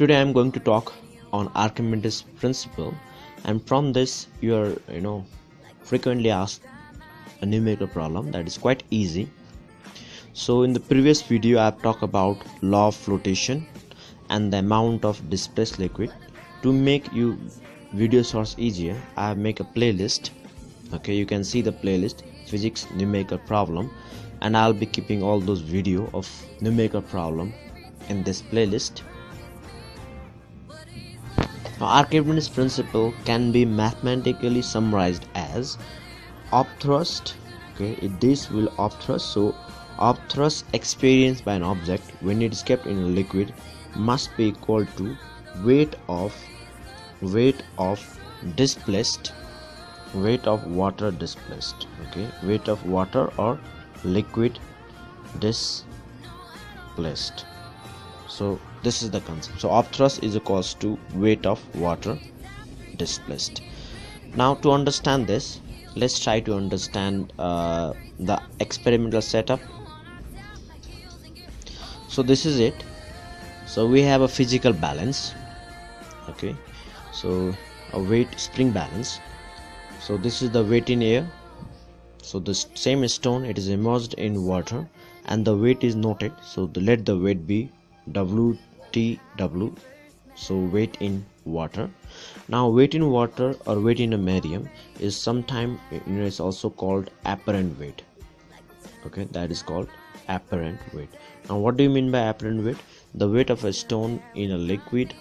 today I'm going to talk on Archimedes Principle, and from this you are frequently asked a numerical problem that is quite easy. So in the previous video I've talked about law of flotation and the amount of displaced liquid. To make you video source easier, I make a playlist. Okay, you can see the playlist physics numerical problem, and I'll be keeping all those video of numerical problem in this playlist. Now, Archimedes principle can be mathematically summarized as upthrust. Okay, this will upthrust. So upthrust experienced by an object when it is kept in a liquid must be equal to weight of water displaced. Okay, weight of water or liquid displaced. So this is the concept. So upthrust is equals to weight of water displaced. Now to understand this, let's try to understand the experimental setup. So this is it. So we have a physical balance. Okay, so a weight spring balance. So this is the weight in air. So the same stone, it is immersed in water and the weight is noted. So let the weight be WTW. So weight in water. Now weight in water or weight in a medium is sometimes it's also called apparent weight. Okay, that is called apparent weight. Now what do you mean by apparent weight? The weight of a stone in a liquid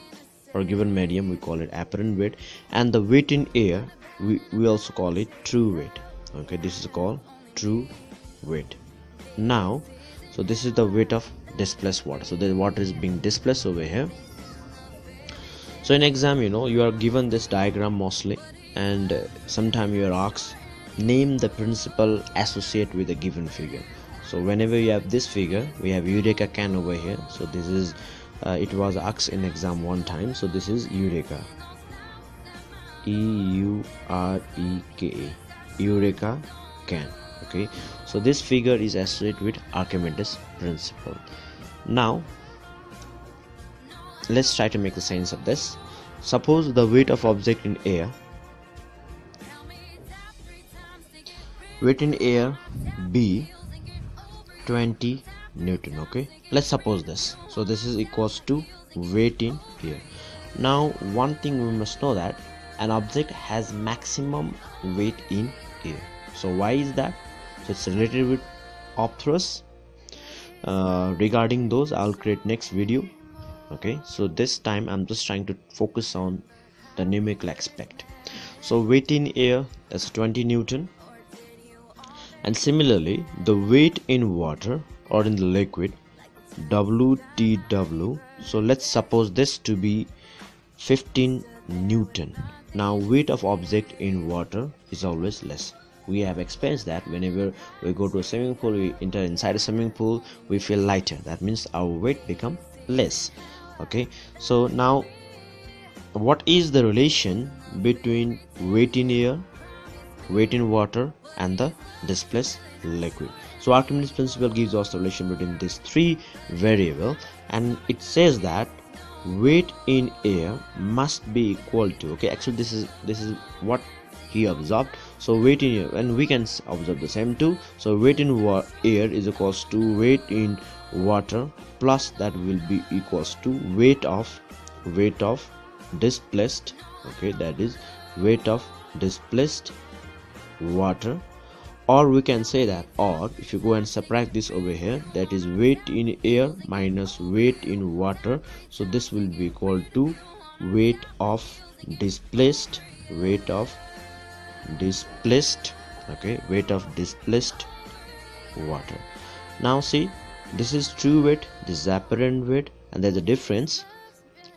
or given medium, we call it apparent weight, and the weight in air we also call it true weight. Okay, this is called true weight. Now so this is the weight of displaced water. So the water is being displaced over here. So in exam, you are given this diagram mostly, and sometime you are asked name the principle associated with a given figure. So whenever you have this figure, we have Eureka can over here. So this is it was asked in exam one time. So this is Eureka, EUREKA, Eureka can. Okay, so this figure is associated with Archimedes principle. Now let's try to make the sense of this. Suppose the weight of object in air, be 20 Newton. Okay, let's suppose this. So this is equals to weight in air. Now one thing we must know that an object has maximum weight in air. So why is that? So it's related with upthrust. Regarding those, I'll create next video. Okay, so this time I'm just trying to focus on the numerical aspect. So weight in air is 20 Newton, and similarly the weight in water or in the liquid, WTW. So let's suppose this to be 15 Newton. Now weight of object in water is always less. We have experienced that whenever we go to a swimming pool, we enter inside a swimming pool, we feel lighter. That means our weight become less. Okay, so now what is the relation between weight in air, weight in water and the displaced liquid? So Archimedes principle gives us the relation between these three variables, and it says that weight in air must be equal to, okay, actually this is what he observed. So weight in air, and we can observe the same too. So weight in air is equals to weight in water plus that will be equals to weight of displaced. Okay, that is weight of displaced water. Or we can say that, or if you go and subtract this over here, that is weight in air minus weight in water. So this will be equal to weight of displaced okay, weight of displaced water. Now see, this is true weight, this is apparent weight, and there's a difference.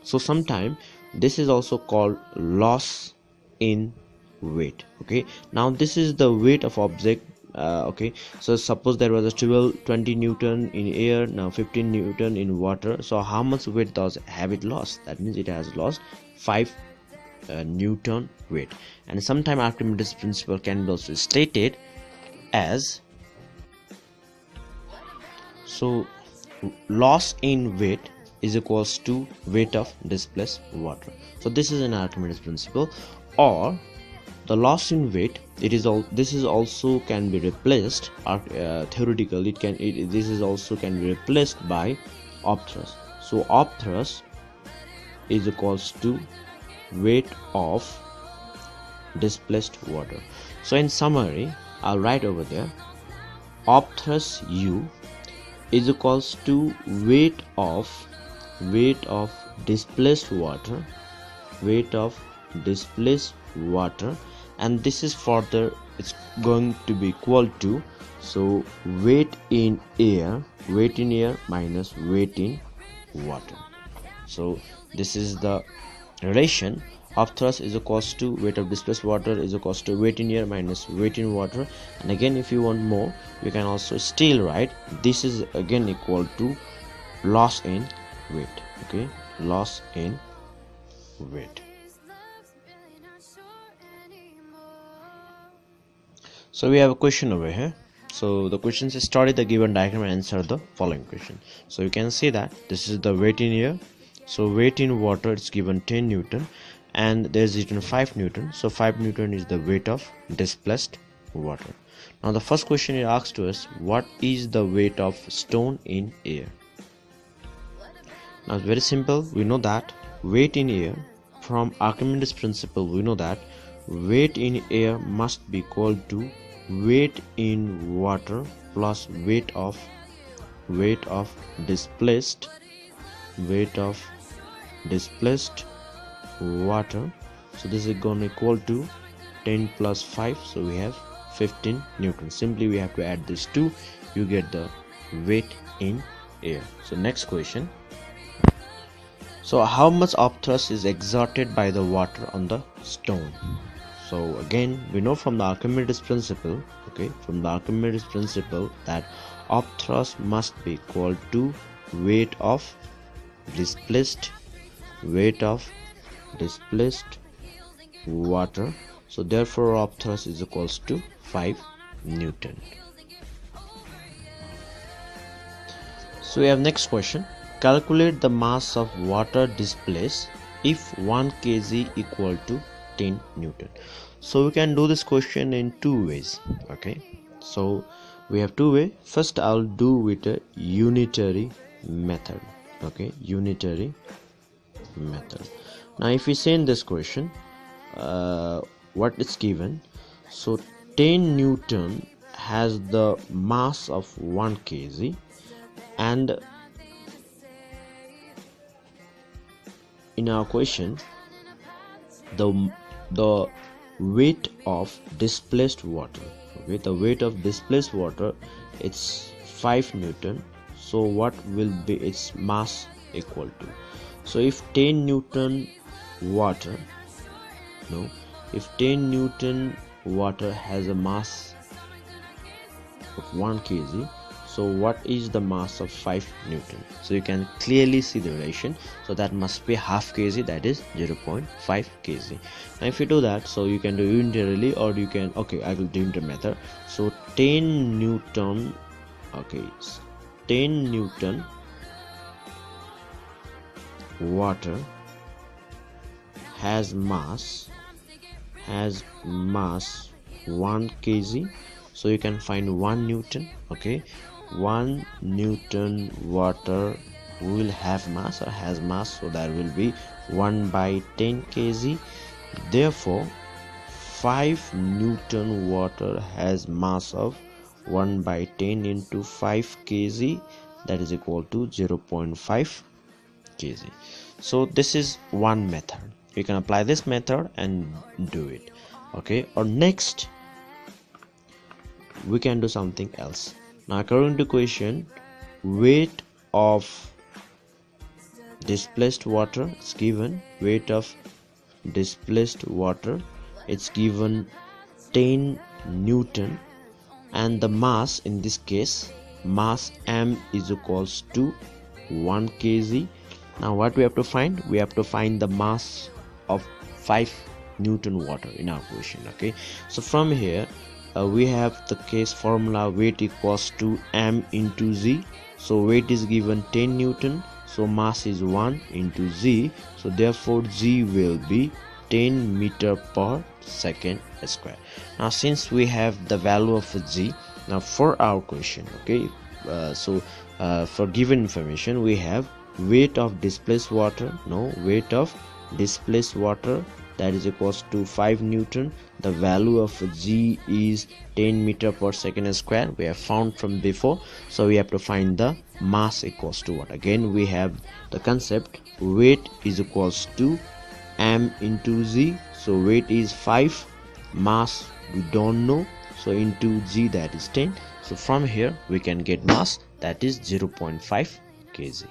So sometimes this is also called loss in weight. Okay, now this is the weight of object. Okay, so suppose there was a 20 Newton in air, now 15 Newton in water. So how much weight does have it lost? That means it has lost 5 Newton weight. And sometimes Archimedes principle can be also stated as, so loss in weight is equals to weight of displaced water. So this is an Archimedes principle. Or the loss in weight, this is also can be replaced, theoretically this is also can be replaced by upthrust. So upthrust is equals to weight of displaced water. So in summary, I'll write over there, upthrust U is equals to weight of displaced water, and this is further it's going to be equal to, so weight in air minus weight in water. So this is the relation. Upthrust is equals to weight of displaced water is equals to weight in air minus weight in water. And again, if you want more, you can also still write this is again equal to loss in weight. Okay, loss in weight. So we have a question over here. So the question says study the given diagram and answer the following question. So you can see that this is the weight in air. So weight in water is given 10 Newton and there is written 5 Newton. So 5 Newton is the weight of displaced water. Now the first question it asks to us, what is the weight of stone in air? Now it's very simple. We know that weight in air, from Archimedes principle we know that weight in air must be equal to weight in water plus weight of displaced water. So this is going to equal to 10 plus 5, so we have 15 Newton. Simply we have to add these two, you get the weight in air. So next question. So how much upthrust is exerted by the water on the stone? So again, we know from the Archimedes principle, okay, that upthrust must be equal to weight of displaced water. So therefore upthrust is equals to 5 Newton. So we have next question. Calculate the mass of water displaced if 1 kg equal to 10 Newton. So we can do this question in two ways. Okay, so we have two ways. First I'll do with a unitary method. Okay, unitary method. Now if we say in this question what is given, so 10 Newton has the mass of 1 kg and in our question the weight of displaced water, okay, the weight of displaced water, it's 5 Newton. So what will be its mass equal to? So if 10 Newton water has a mass of 1 kg, so what is the mass of 5 Newton? So you can clearly see the relation. So that must be half kg, that is 0.5 kg. Now if you do that, so you can do unitarily or you can, okay, I will do unitary method. So 10 Newton, okay, 10 Newton water has mass 1 kg. So you can find 1 Newton. Okay, 1 Newton water will have mass or has mass, so that will be 1 by 10 kg. Therefore 5 Newton water has mass of 1 by 10 into 5 kg, that is equal to 0.5 kg. So this is one method. You can apply this method and do it. Okay, or next we can do something else. Now according to question, weight of displaced water is given, weight of displaced water, it's given 10 Newton, and the mass, in this case mass m is equals to 1 kg. Now what we have to find? We have to find the mass of 5 Newton water in our question. Okay, so from here we have the case formula, weight equals to m into z. So weight is given 10 Newton, so mass is 1 into g, so therefore g will be 10 meter per second square. Now since we have the value of g, now for our question, okay, for given information we have weight of displaced water, weight of displaced water, that is equals to 5 Newton. The value of g is 10 meter per second square, we have found from before, so we have to find the mass equals to what. Again we have the concept weight is equals to m into z, so weight is 5, mass we don't know, so into g, that is 10. So from here we can get mass, that is 0.5 kg.